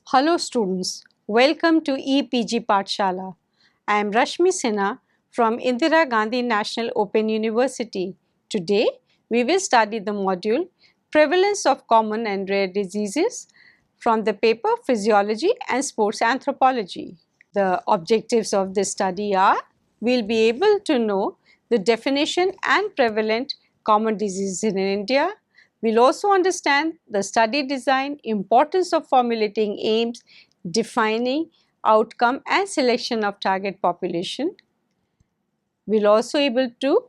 Hello students, welcome to EPG Pathshala. I am Rashmi Sinha from Indira Gandhi National Open University. Today, we will study the module Prevalence of Common and Rare Diseases from the paper Physiology and Sports Anthropology. The objectives of this study are, we will be able to know the definition and prevalent common diseases in India. We will also understand the study design, importance of formulating aims, defining outcome and selection of target population. We will also able to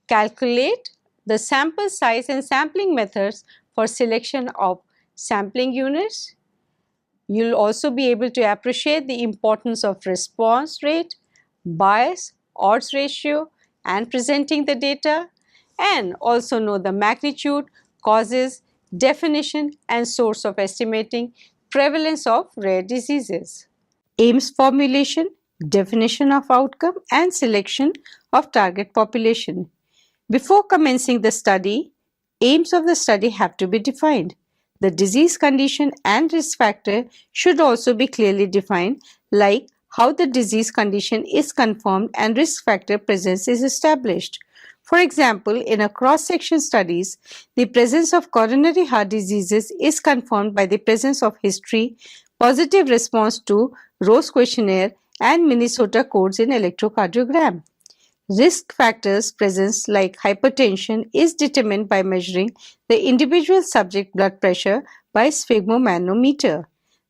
calculate the sample size and sampling methods for selection of sampling units. You will also be able to appreciate the importance of response rate, bias, odds ratio and presenting the data, and also know the magnitude, causes, definition and source of estimating prevalence of rare diseases. Aims formulation, definition of outcome and selection of target population. Before commencing the study, aims of the study have to be defined. The disease condition and risk factor should also be clearly defined, like how the disease condition is confirmed and risk factor presence is established. For example, in a cross-section studies, the presence of coronary heart diseases is confirmed by the presence of history, positive response to Rose questionnaire and Minnesota codes in electrocardiogram. Risk factors presence like hypertension is determined by measuring the individual subject blood pressure by sphygmomanometer.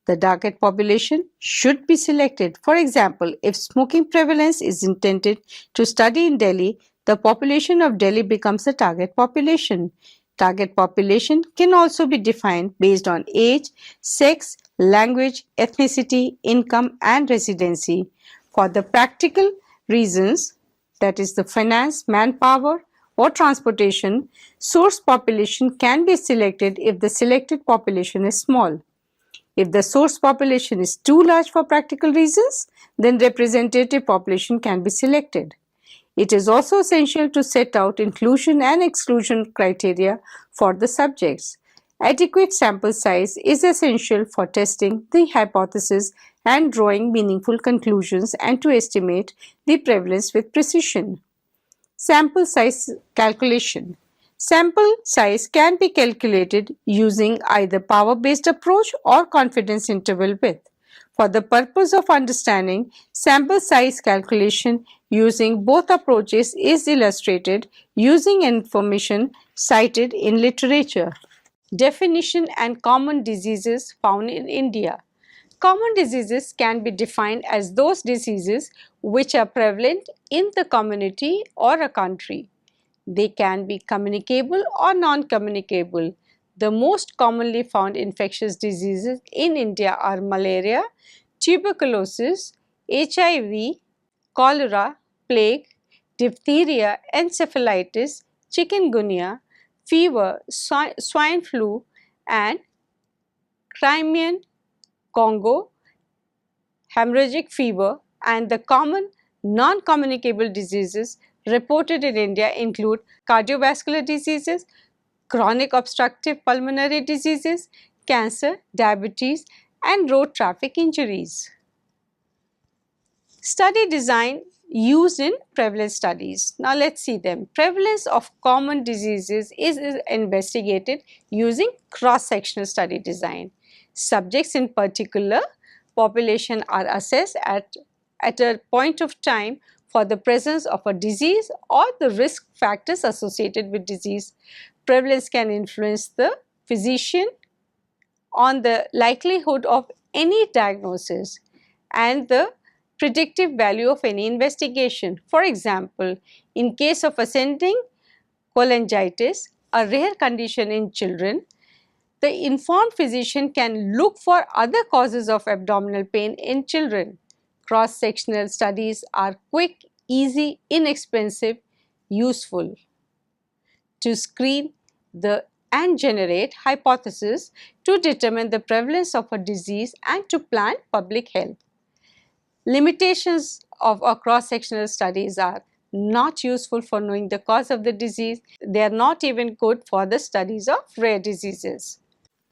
The target population should be selected. For example, if smoking prevalence is intended to study in Delhi, the population of Delhi becomes the target population. Target population can also be defined based on age, sex, language, ethnicity, income and residency. For the practical reasons, that is the finance, manpower or transportation, source population can be selected if the selected population is small. If the source population is too large for practical reasons, then representative population can be selected. It is also essential to set out inclusion and exclusion criteria for the subjects. Adequate sample size is essential for testing the hypothesis and drawing meaningful conclusions and to estimate the prevalence with precision. Sample size calculation. Sample size can be calculated using either power-based approach or confidence interval width. For the purpose of understanding sample size calculation using both approaches is illustrated using information cited in literature. Definition and common diseases found in India. Common diseases can be defined as those diseases which are prevalent in the community or a country. They can be communicable or non-communicable. The most commonly found infectious diseases in India are malaria, tuberculosis, HIV, cholera, plague, diphtheria, encephalitis, chikungunya, fever, swine flu and Crimean Congo, hemorrhagic fever, and the common non-communicable diseases reported in India include cardiovascular diseases, chronic obstructive pulmonary diseases, cancer, diabetes, and road traffic injuries. Study design used in prevalence studies. Now let's see them. Prevalence of common diseases is investigated using cross-sectional study design. Subjects in particular population are assessed at a point of time for the presence of a disease or the risk factors associated with disease. Prevalence can influence the physician on the likelihood of any diagnosis and the predictive value of any investigation. For example, in case of ascending cholangitis, a rare condition in children, the informed physician can look for other causes of abdominal pain in children. Cross-sectional studies are quick, easy, inexpensive, useful to screen and generate hypotheses to determine the prevalence of a disease and to plan public health. Limitations of a cross-sectional studies are not useful for knowing the cause of the disease. They are not even good for the studies of rare diseases.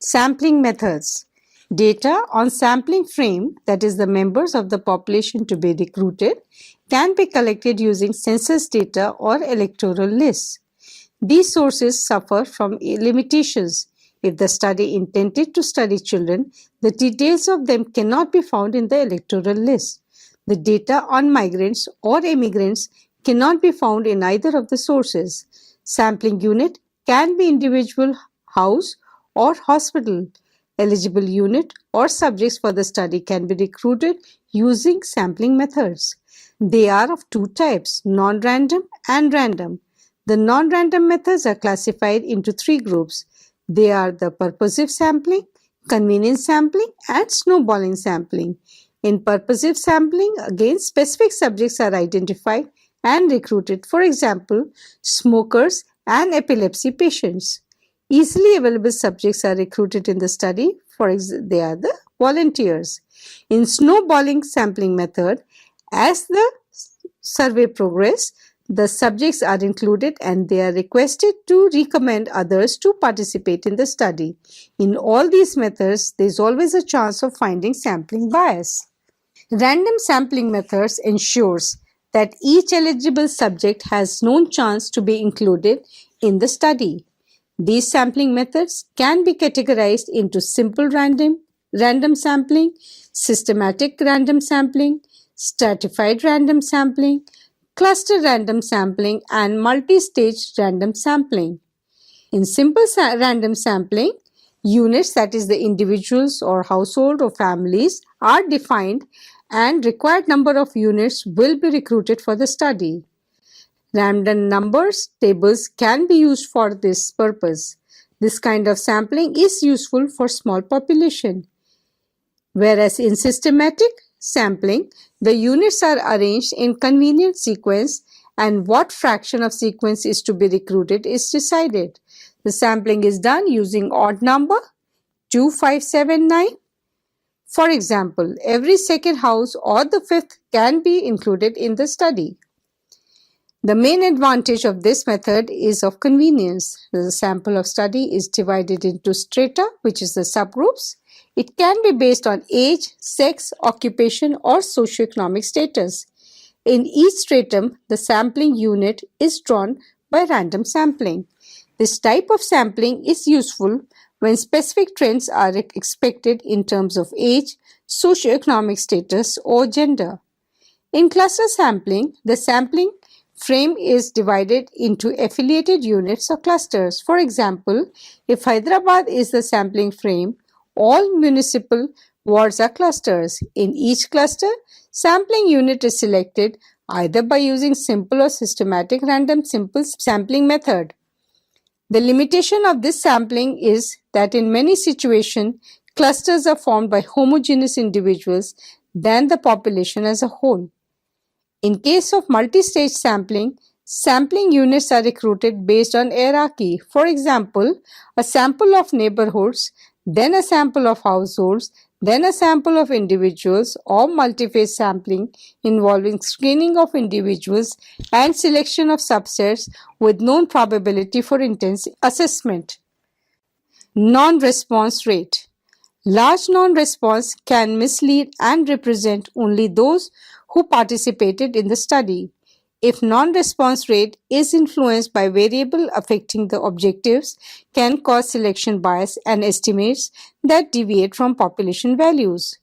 Sampling methods. Data on sampling frame, that is the members of the population to be recruited, can be collected using census data or electoral lists. These sources suffer from limitations. If the study intended to study children, the details of them cannot be found in the electoral list. The data on migrants or immigrants cannot be found in either of the sources. Sampling unit can be individual house or hospital. Eligible unit or subjects for the study can be recruited using sampling methods. They are of two types, non-random and random. The non-random methods are classified into three groups. They are the purposive sampling, convenience sampling, and snowballing sampling. In purposive sampling, again, specific subjects are identified and recruited. For example, smokers and epilepsy patients. Easily available subjects are recruited in the study, they are the volunteers. In snowballing sampling method, as the survey progresses, the subjects are included and they are requested to recommend others to participate in the study. In all these methods, there is always a chance of finding sampling bias. Random sampling methods ensures that each eligible subject has no chance to be included in the study. These sampling methods can be categorized into simple random sampling, systematic random sampling, stratified random sampling, cluster random sampling, and multi-stage random sampling. In simple random sampling, units, that is the individuals or household or families, are defined and required number of units will be recruited for the study. Random numbers tables can be used for this purpose. This kind of sampling is useful for small population. Whereas in systematic sampling, the units are arranged in convenient sequence and what fraction of sequence is to be recruited is decided. The sampling is done using odd number 2, 5, 7, 9. For example, every second house or the fifth can be included in the study. The main advantage of this method is of convenience. The sample of study is divided into strata, which is the subgroups. It can be based on age, sex, occupation, or socioeconomic status. In each stratum, the sampling unit is drawn by random sampling. This type of sampling is useful when specific trends are expected in terms of age, socioeconomic status, or gender. In cluster sampling, the sampling frame is divided into affiliated units or clusters. For example, if Hyderabad is the sampling frame, all municipal wards are clusters. In each cluster, sampling unit is selected either by using simple or systematic random simple sampling method. The limitation of this sampling is that in many situations, clusters are formed by homogeneous individuals than the population as a whole. In case of multi-stage sampling, sampling units are recruited based on hierarchy. For example, a sample of neighborhoods, then a sample of households, then a sample of individuals, or multi-phase sampling involving screening of individuals and selection of subsets with known probability for intense assessment. Non-response rate. Large non-response can mislead and represent only those who participated in the study. If non-response rate is influenced by variable affecting the objectives, can cause selection bias and estimates that deviate from population values.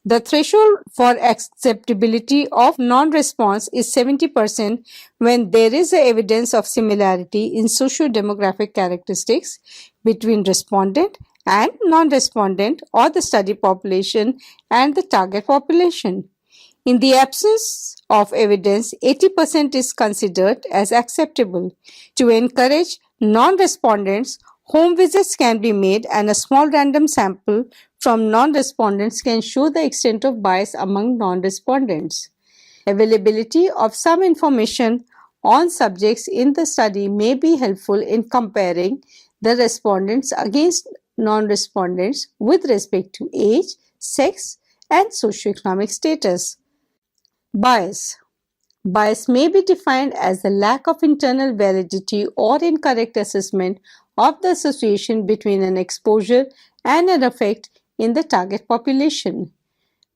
The threshold for acceptability of non-response is 70% when there is evidence of similarity in socio-demographic characteristics between respondent and non-respondent or the study population and the target population. In the absence of evidence, 80% is considered as acceptable. To encourage non-respondents, home visits can be made and a small random sample from non-respondents can show the extent of bias among non-respondents. Availability of some information on subjects in the study may be helpful in comparing the respondents against non-respondents with respect to age, sex, and socioeconomic status. Bias. Bias may be defined as the lack of internal validity or incorrect assessment of the association between an exposure and an effect in the target population.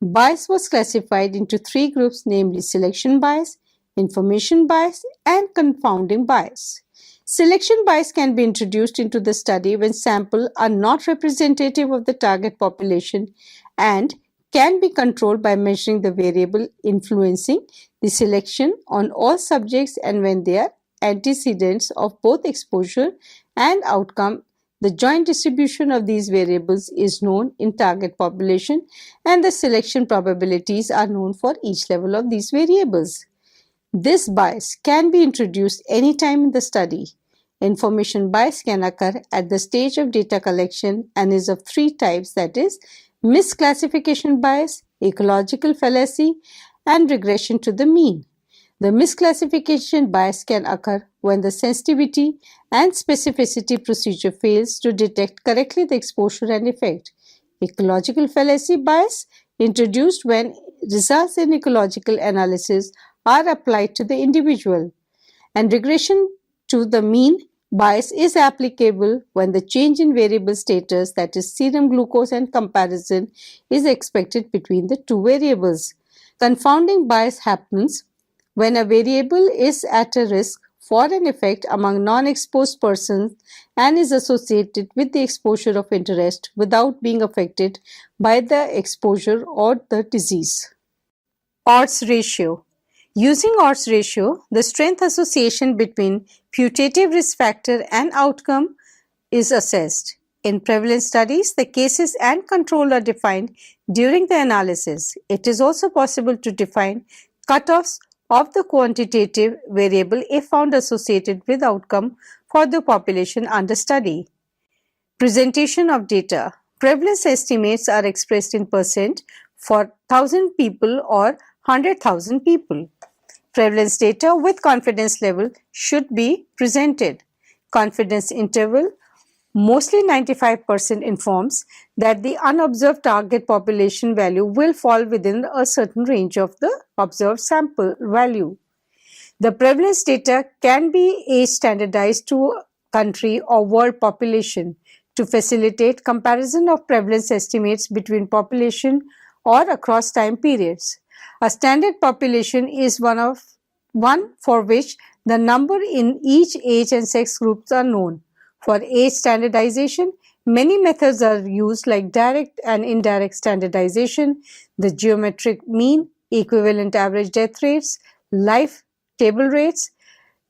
Bias was classified into three groups, namely selection bias, information bias, and confounding bias. Selection bias can be introduced into the study when samples are not representative of the target population and can be controlled by measuring the variable influencing the selection on all subjects and when they are antecedents of both exposure and outcome. The joint distribution of these variables is known in target population and the selection probabilities are known for each level of these variables. This bias can be introduced anytime in the study. Information bias can occur at the stage of data collection and is of three types, that is, misclassification bias, ecological fallacy, and regression to the mean. The misclassification bias can occur when the sensitivity and specificity procedure fails to detect correctly the exposure and effect. Ecological fallacy bias introduced when results in ecological analysis are applied to the individual, and regression to the mean bias is applicable when the change in variable status, that is serum glucose, and comparison is expected between the two variables. Confounding bias happens when a variable is at a risk for an effect among non-exposed persons and is associated with the exposure of interest without being affected by the exposure or the disease. Odds ratio. Using odds ratio, the strength association between putative risk factor and outcome is assessed. In prevalence studies, the cases and control are defined during the analysis. It is also possible to define cutoffs of the quantitative variable if found associated with outcome for the population under study. Presentation of data. Prevalence estimates are expressed in percent for 1,000 people or 100,000 people. Prevalence data with confidence level should be presented. Confidence interval, mostly 95%, informs that the unobserved target population value will fall within a certain range of the observed sample value. The prevalence data can be age standardized to country or world population to facilitate comparison of prevalence estimates between population or across time periods. A standard population is one for which the number in each age and sex groups are known. For age standardization, many methods are used like direct and indirect standardization, the geometric mean, equivalent average death rates, life table rates,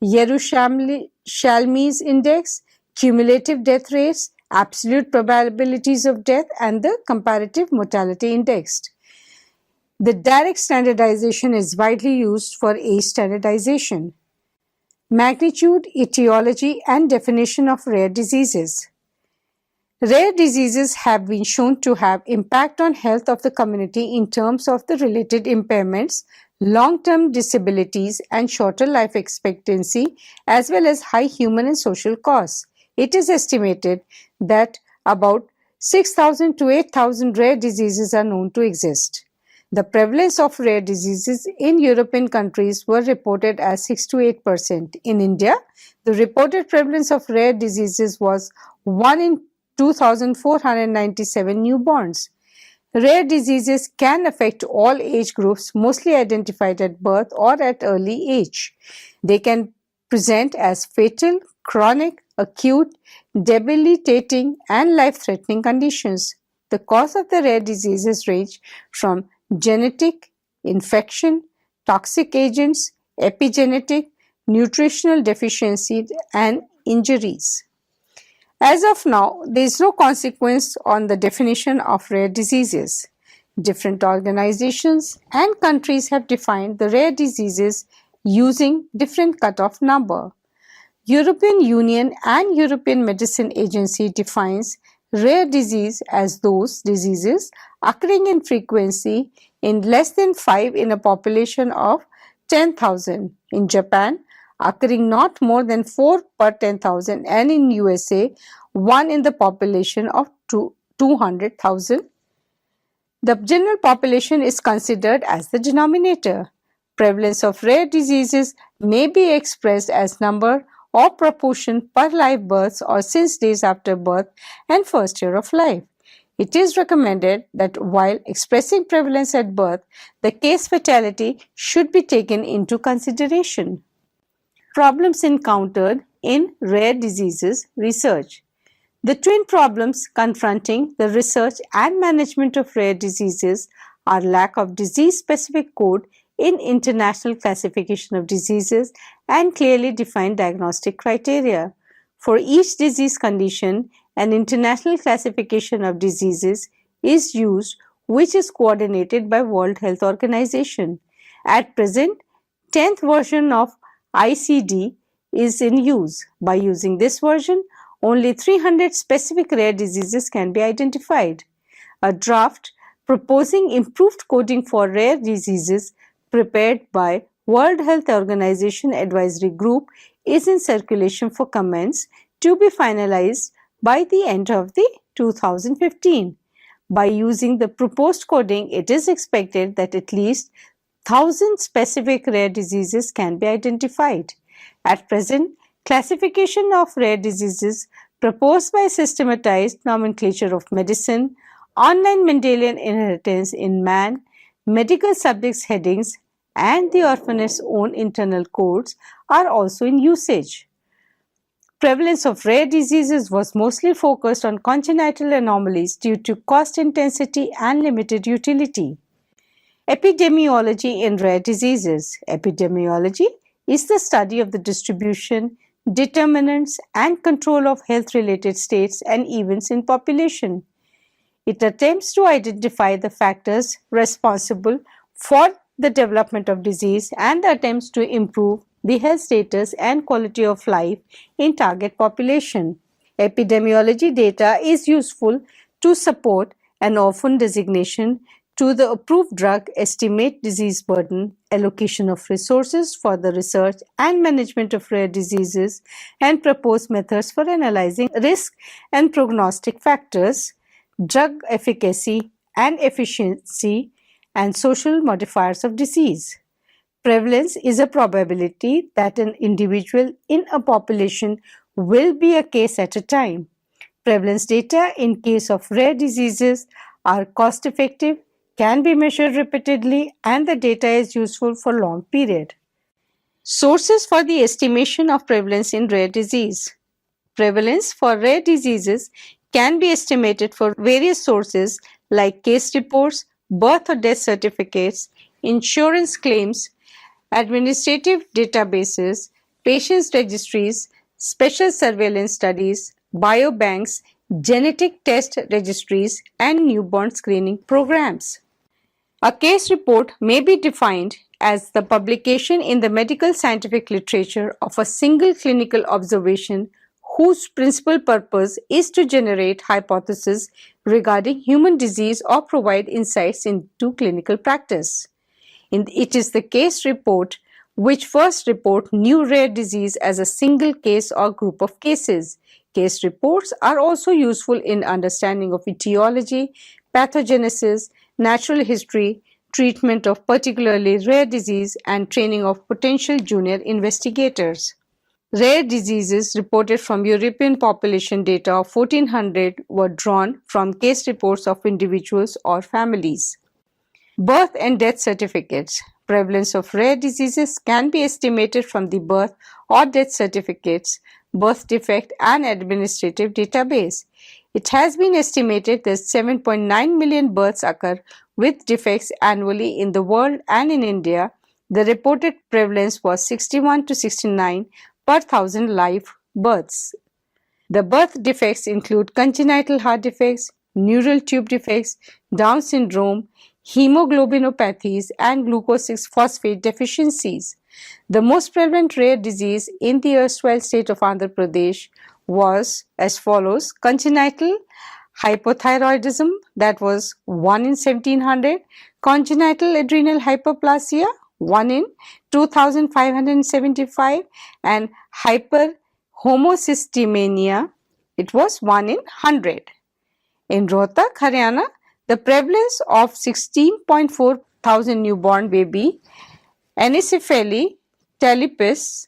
Yerushalmi's index, cumulative death rates, absolute probabilities of death, and the comparative mortality index. The direct standardization is widely used for age standardization. Magnitude, etiology, and definition of rare diseases. Rare diseases have been shown to have impact on health of the community in terms of the related impairments, long-term disabilities, and shorter life expectancy, as well as high human and social costs. It is estimated that about 6,000 to 8,000 rare diseases are known to exist. The prevalence of rare diseases in European countries were reported as 6 to 8%. In India, the reported prevalence of rare diseases was 1 in 2,497 newborns. Rare diseases can affect all age groups, mostly identified at birth or at early age. They can present as fatal, chronic, acute, debilitating, and life-threatening conditions. The cause of the rare diseases range from genetic, infection, toxic agents, epigenetic, nutritional deficiency, and injuries. As of now, there is no consequence on the definition of rare diseases. Different organizations and countries have defined the rare diseases using different cutoff number. European Union and European Medicine Agency defines rare disease as those diseases occurring in frequency in less than 5 in a population of 10,000. In Japan, occurring not more than 4 per 10,000, and in USA, 1 in the population of 200,000. The general population is considered as the denominator. Prevalence of rare diseases may be expressed as number or proportion per live births or since days after birth and first year of life. It is recommended that while expressing prevalence at birth, the case fatality should be taken into consideration. Problems encountered in rare diseases research. The twin problems confronting the research and management of rare diseases are lack of disease-specific code in international classification of diseases and clearly defined diagnostic criteria. For each disease condition, an international classification of diseases is used which is coordinated by World Health Organization. At present, 10th version of ICD is in use. By using this version, only 300 specific rare diseases can be identified. A draft proposing improved coding for rare diseases prepared by World Health Organization Advisory Group is in circulation for comments to be finalized by the end of the 2015. By using the proposed coding, it is expected that at least 1,000 specific rare diseases can be identified. At present, classification of rare diseases proposed by systematized nomenclature of medicine, online Mendelian inheritance in man, medical subjects headings, and the orphanet's own internal codes are also in usage. Prevalence of rare diseases was mostly focused on congenital anomalies due to cost intensity and limited utility. Epidemiology in rare diseases. Epidemiology is the study of the distribution, determinants, and control of health-related states and events in population. It attempts to identify the factors responsible for the development of disease and attempts to improve the health status and quality of life in target population. Epidemiology data is useful to support an orphan designation, to the approved drug, estimate disease burden, allocation of resources for the research and management of rare diseases, and propose methods for analyzing risk and prognostic factors, drug efficacy and efficiency, and social modifiers of disease. Prevalence is a probability that an individual in a population will be a case at a time. Prevalence data in case of rare diseases are cost-effective, can be measured repeatedly, and the data is useful for long period. Sources for the estimation of prevalence in rare disease. Prevalence for rare diseases can be estimated for various sources like case reports, birth or death certificates, insurance claims, administrative databases, patients registries, special surveillance studies, biobanks, genetic test registries, and newborn screening programs. A case report may be defined as the publication in the medical scientific literature of a single clinical observation whose principal purpose is to generate hypotheses regarding human disease or provide insights into clinical practice. It is the case report which first report new rare disease as a single case or group of cases. Case reports are also useful in understanding of etiology, pathogenesis, natural history, treatment of particularly rare disease, and training of potential junior investigators. Rare diseases reported from European population data of 1400 were drawn from case reports of individuals or families. Birth and death certificates. Prevalence of rare diseases can be estimated from the birth or death certificates, birth defect, and administrative database. It has been estimated that 7.9 million births occur with defects annually in the world, and in India, the reported prevalence was 61 to 69 per thousand live births. The birth defects include congenital heart defects, neural tube defects, Down syndrome, hemoglobinopathies, and glucose 6-phosphate deficiencies. The most prevalent rare disease in the erstwhile state of Andhra Pradesh was as follows: congenital hypothyroidism, that was 1 in 1700, congenital adrenal hyperplasia, 1 in 2575, and hyperhomocystemia, it was 1 in 100. In Rohtak, Haryana, the prevalence of 16.4 thousand newborn baby anencephaly, talipes,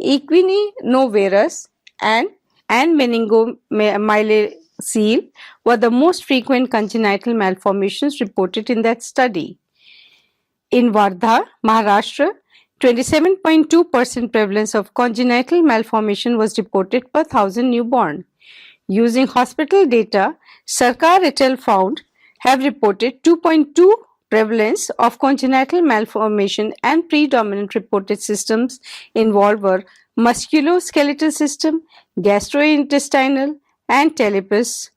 equinovarus, and meningomyelitis seal were the most frequent congenital malformations reported in that study. In Wardha, Maharashtra, 27.2% prevalence of congenital malformation was reported per 1,000 newborn. Using hospital data, Sarkar et al. Found have reported 2.2 prevalence of congenital malformation, and predominant reported systems involved were musculoskeletal system, gastrointestinal, and talipes.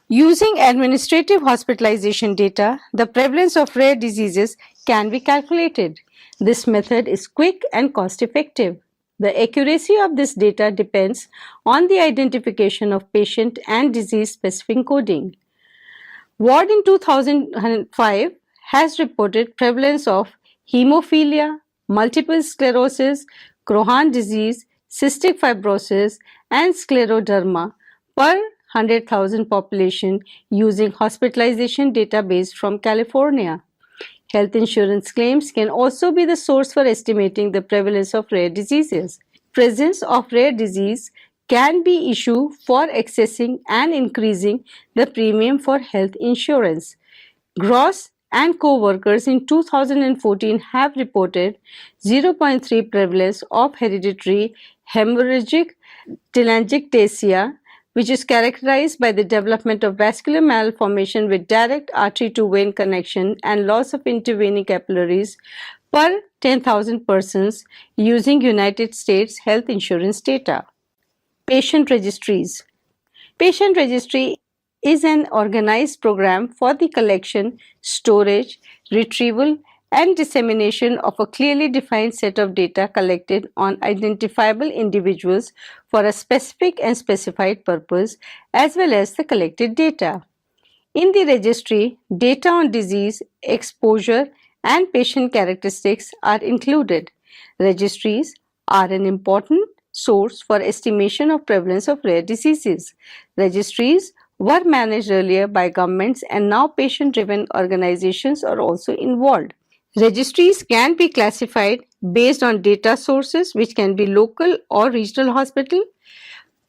Using administrative hospitalization data, the prevalence of rare diseases can be calculated. This method is quick and cost-effective. The accuracy of this data depends on the identification of patient and disease-specific coding. Ward in 2005 has reported prevalence of hemophilia, multiple sclerosis, Crohn's disease, cystic fibrosis, and scleroderma per 100,000 population using hospitalization database from California. Health insurance claims can also be the source for estimating the prevalence of rare diseases. Presence of rare disease can be issue for accessing and increasing the premium for health insurance. Gross and co-workers in 2014 have reported 0.3 prevalence of hereditary hemorrhagic telangiectasia, which is characterized by the development of vascular malformation with direct artery to vein connection and loss of intervening capillaries per 10,000 persons using United States health insurance data. Patient registries. Patient registry is an organized program for the collection, storage, retrieval, and dissemination of a clearly defined set of data collected on identifiable individuals for a specific and specified purpose, as well as the collected data. In the registry, data on disease, exposure, and patient characteristics are included. Registries are an important source for estimation of prevalence of rare diseases. Registries were managed earlier by governments, and now patient-driven organizations are also involved. Registries can be classified based on data sources, which can be local or regional hospital,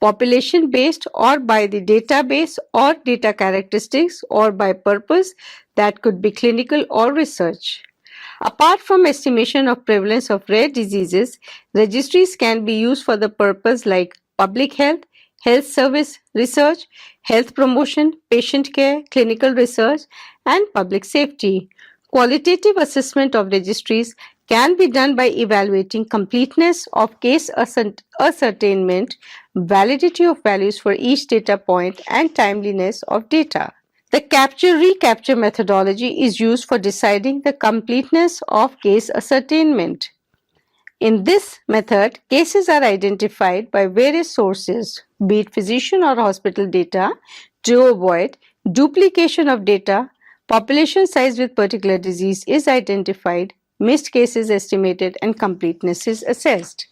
population-based, or by the database or data characteristics, or by purpose that could be clinical or research. Apart from estimation of prevalence of rare diseases, registries can be used for the purpose like public health, health service research, health promotion, patient care, clinical research, and public safety. Qualitative assessment of registries can be done by evaluating completeness of case ascertainment, validity of values for each data point, and timeliness of data. The capture-recapture methodology is used for deciding the completeness of case ascertainment. In this method, cases are identified by various sources, be it physician or hospital data, to avoid duplication of data. Population size with particular disease is identified, missed cases estimated, and completeness is assessed.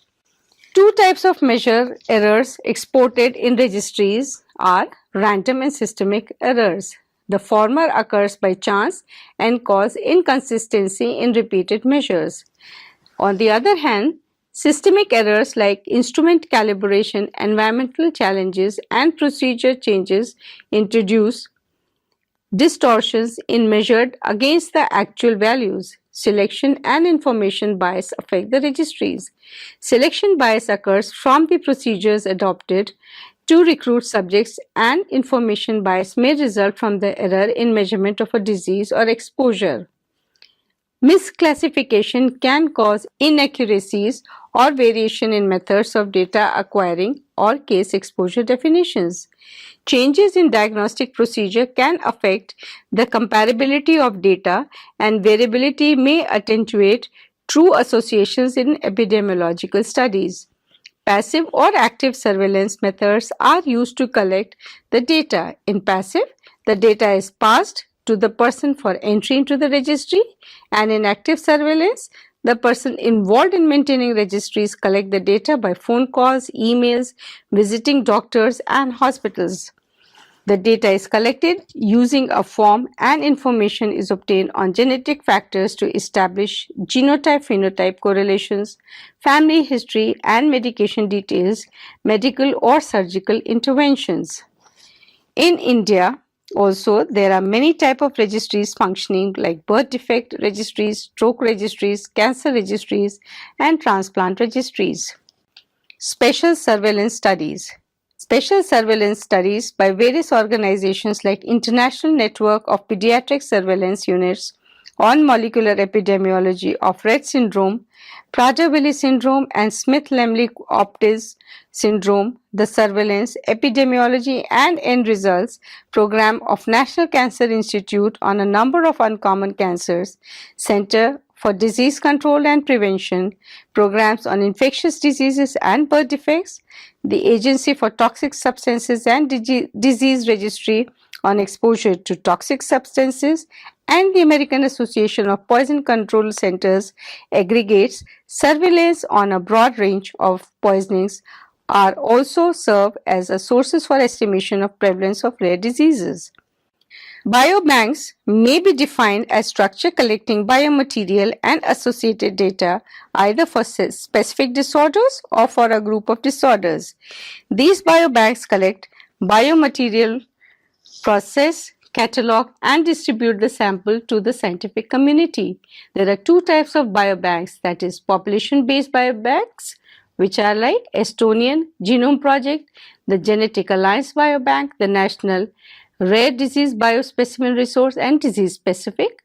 Two types of measure errors exported in registries are random and systemic errors. The former occurs by chance and cause inconsistency in repeated measures. On the other hand, systemic errors like instrument calibration, environmental challenges, and procedure changes introduce distortions in measured against the actual values. Selection and information bias affect the registries. Selection bias occurs from the procedures adopted to recruit subjects, and information bias may result from the error in measurement of a disease or exposure. Misclassification can cause inaccuracies or variation in methods of data acquiring or case exposure definitions. Changes in diagnostic procedure can affect the comparability of data, and variability may attenuate true associations in epidemiological studies. Passive or active surveillance methods are used to collect the data. In passive, the data is passed to the person for entry into the registry, and in active surveillance, the person involved in maintaining registries collect the data by phone calls, emails, visiting doctors and hospitals. The data is collected using a form, and information is obtained on genetic factors to establish genotype-phenotype correlations, family history, and medication details, medical or surgical interventions. In India, also, there are many types of registries functioning like birth defect registries, stroke registries, cancer registries, and transplant registries. Special surveillance studies. Special surveillance studies by various organizations like International Network of Pediatric Surveillance Units on molecular epidemiology of Rett syndrome, Prader-Willi syndrome, and Smith-Lemli-Opitz syndrome, the Surveillance, Epidemiology, and End Results program of National Cancer Institute on a number of uncommon cancers, Center for Disease Control and Prevention, programs on infectious diseases and birth defects, the Agency for Toxic Substances and Disease Registry on exposure to toxic substances, and the American Association of Poison Control Centers aggregates surveillance on a broad range of poisonings are also serve as a sources for estimation of prevalence of rare diseases. Biobanks may be defined as structure collecting biomaterial and associated data either for specific disorders or for a group of disorders. These biobanks collect biomaterial, process, catalog, and distribute the sample to the scientific community. There are two types of biobanks, that is population-based biobanks, which are like Estonian Genome Project, the Genetic Alliance Biobank, the National Rare Disease Biospecimen Resource, and disease specific,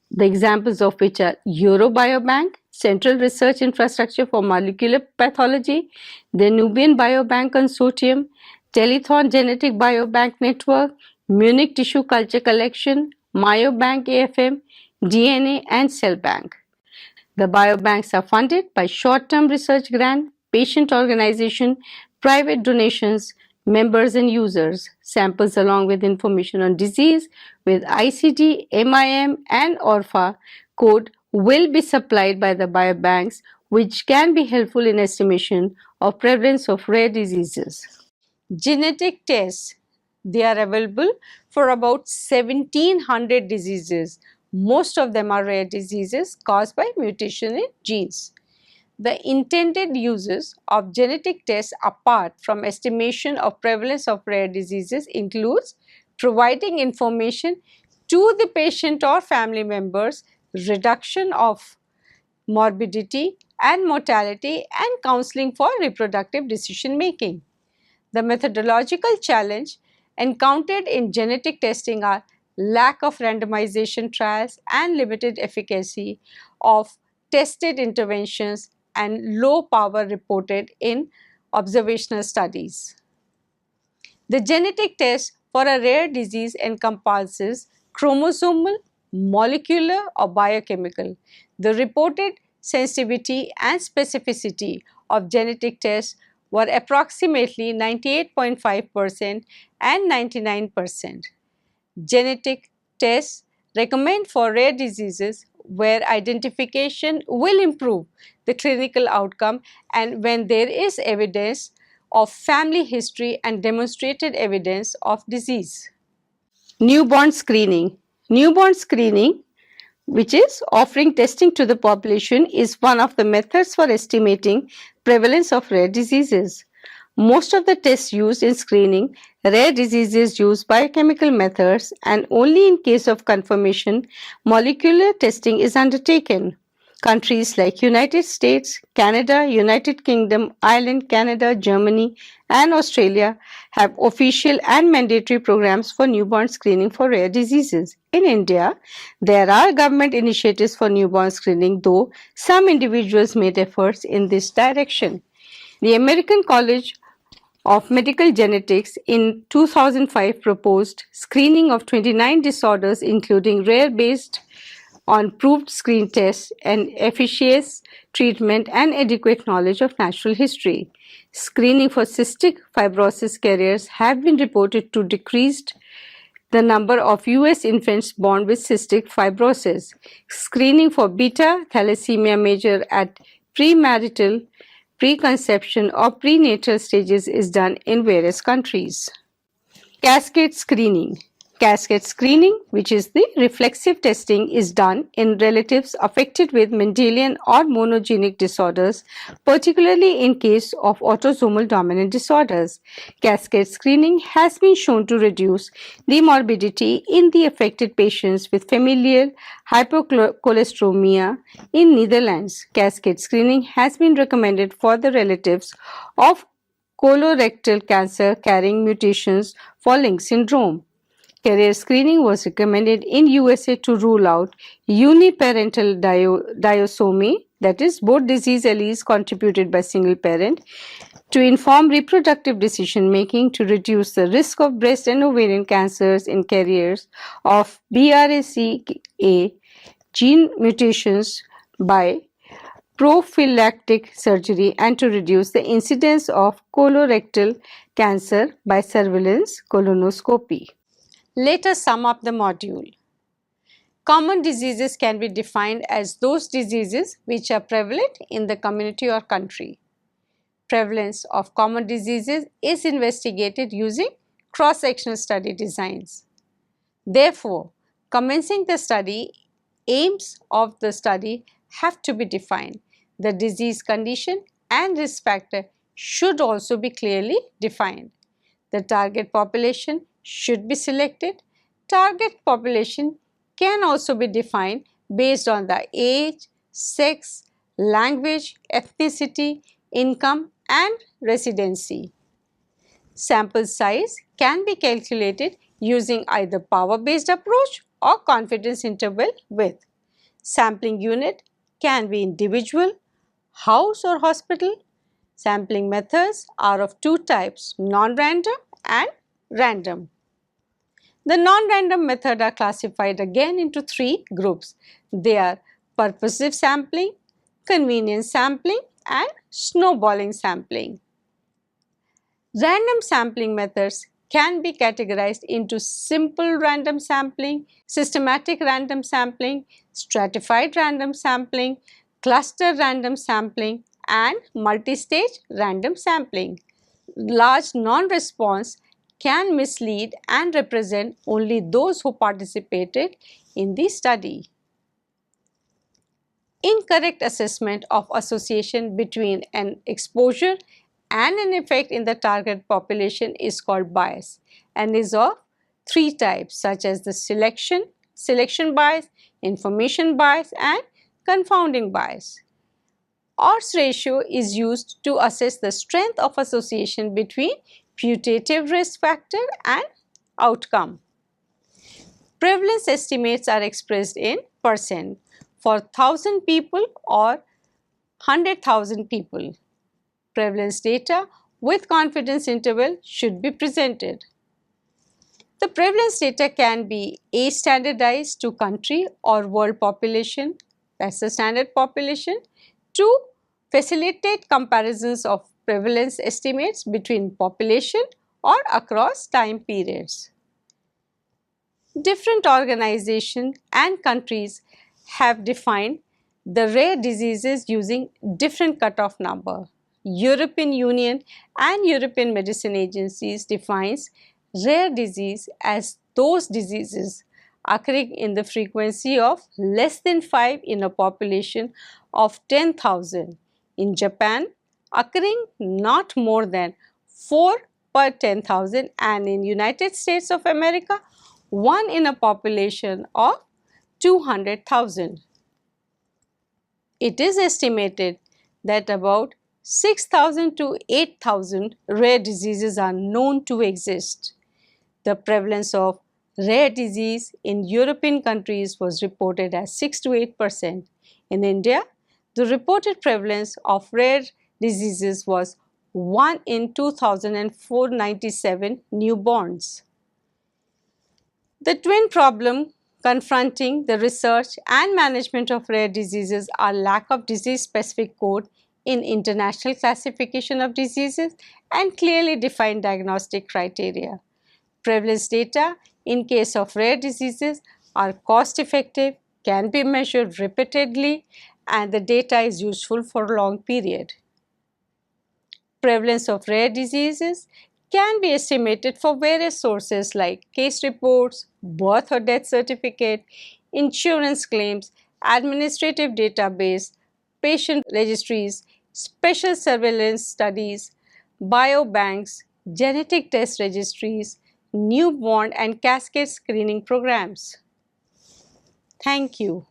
the examples of which are Eurobiobank, Central Research Infrastructure for Molecular Pathology, the Nubian Biobank Consortium, Telethon Genetic Biobank Network, Munich Tissue Culture Collection, Myobank AFM, DNA, and Cell Bank. The biobanks are funded by short-term research grant, patient organization, private donations, members and users. Samples along with information on disease with ICD, MIM and ORFA code will be supplied by the biobanks, which can be helpful in estimation of prevalence of rare diseases. Genetic tests. They are available for about 1700 diseases. Most of them are rare diseases caused by mutation in genes. The intended uses of genetic tests apart from estimation of prevalence of rare diseases includes providing information to the patient or family members, reduction of morbidity and mortality, and counseling for reproductive decision making. The methodological challenge encountered in genetic testing are lack of randomization trials and limited efficacy of tested interventions and low power reported in observational studies. The genetic test for a rare disease encompasses chromosomal, molecular or biochemical. The reported sensitivity and specificity of genetic tests were approximately 98.5% and 99%. Genetic tests recommend for rare diseases where identification will improve the clinical outcome and when there is evidence of family history and demonstrated evidence of disease. Newborn screening. Newborn screening, which is offering testing to the population, is one of the methods for estimating prevalence of rare diseases. Most of the tests used in screening rare diseases use biochemical methods, and only in case of confirmation, molecular testing is undertaken. Countries like United States, Canada, United Kingdom, Ireland, Canada, Germany, and Australia have official and mandatory programs for newborn screening for rare diseases. In India, there are government initiatives for newborn screening, though some individuals made efforts in this direction. The American College of Medical Genetics in 2005 proposed screening of 29 disorders, including rare, based on proved screen tests and efficacious treatment and adequate knowledge of natural history. Screening for cystic fibrosis carriers have been reported to decrease the number of US infants born with cystic fibrosis. Screening for beta thalassemia major at premarital, preconception or prenatal stages is done in various countries. Cascade screening. Cascade screening, which is the reflexive testing, is done in relatives affected with Mendelian or monogenic disorders, particularly in case of autosomal dominant disorders. Cascade screening has been shown to reduce the morbidity in the affected patients with familial hypercholesteremia in Netherlands. Cascade screening has been recommended for the relatives of colorectal cancer carrying mutations for Lynch syndrome. Carrier screening was recommended in USA to rule out uniparental disomy, that is, both disease alleles contributed by single parent, to inform reproductive decision making, to reduce the risk of breast and ovarian cancers in carriers of BRCA gene mutations by prophylactic surgery, and to reduce the incidence of colorectal cancer by surveillance colonoscopy. Let us sum up the module. Common diseases can be defined as those diseases which are prevalent in the community or country. Prevalence of common diseases is investigated using cross-sectional study designs. Therefore, commencing the study, aims of the study have to be defined. The disease condition and risk factor should also be clearly defined. The target population should be selected. Target population can also be defined based on the age, sex, language, ethnicity, income, and residency. Sample size can be calculated using either power-based approach or confidence interval width. Sampling unit can be individual, house or hospital. Sampling methods are of two types, non-random and random. The non-random method are classified again into three groups. They are purposive sampling, convenience sampling, and snowballing sampling. Random sampling methods can be categorized into simple random sampling, systematic random sampling, stratified random sampling, cluster random sampling, and multi-stage random sampling. Large non-response can mislead and represent only those who participated in the study. Incorrect assessment of association between an exposure and an effect in the target population is called bias and is of three types, such as the selection bias, information bias, and confounding bias. Odds ratio is used to assess the strength of association between putative risk factor and outcome. Prevalence estimates are expressed in percent for 1,000 people or 100,000 people. Prevalence data with confidence interval should be presented. The prevalence data can be A, standardized to country or world population, that's the standard population, to facilitate comparisons of prevalence estimates between population or across time periods. Different organizations and countries have defined the rare diseases using different cutoff number. European Union and European Medicine Agencies defines rare disease as those diseases occurring in the frequency of less than 5 in a population of 10,000. In Japan, occurring not more than 4 per 10,000, and in United States of America, 1 in a population of 200,000. It is estimated that about 6,000 to 8,000 rare diseases are known to exist. The prevalence of rare disease in European countries was reported as 6 to 8%. In India, the reported prevalence of rare diseases was 1 in 2,497 newborns. The twin problem confronting the research and management of rare diseases are lack of disease-specific code in international classification of diseases and clearly defined diagnostic criteria. Prevalence data in case of rare diseases are cost-effective, can be measured repeatedly, and the data is useful for a long period. Prevalence of rare diseases can be estimated for various sources like case reports, birth or death certificate, insurance claims, administrative database, patient registries, special surveillance studies, biobanks, genetic test registries, newborn and cascade screening programs. Thank you.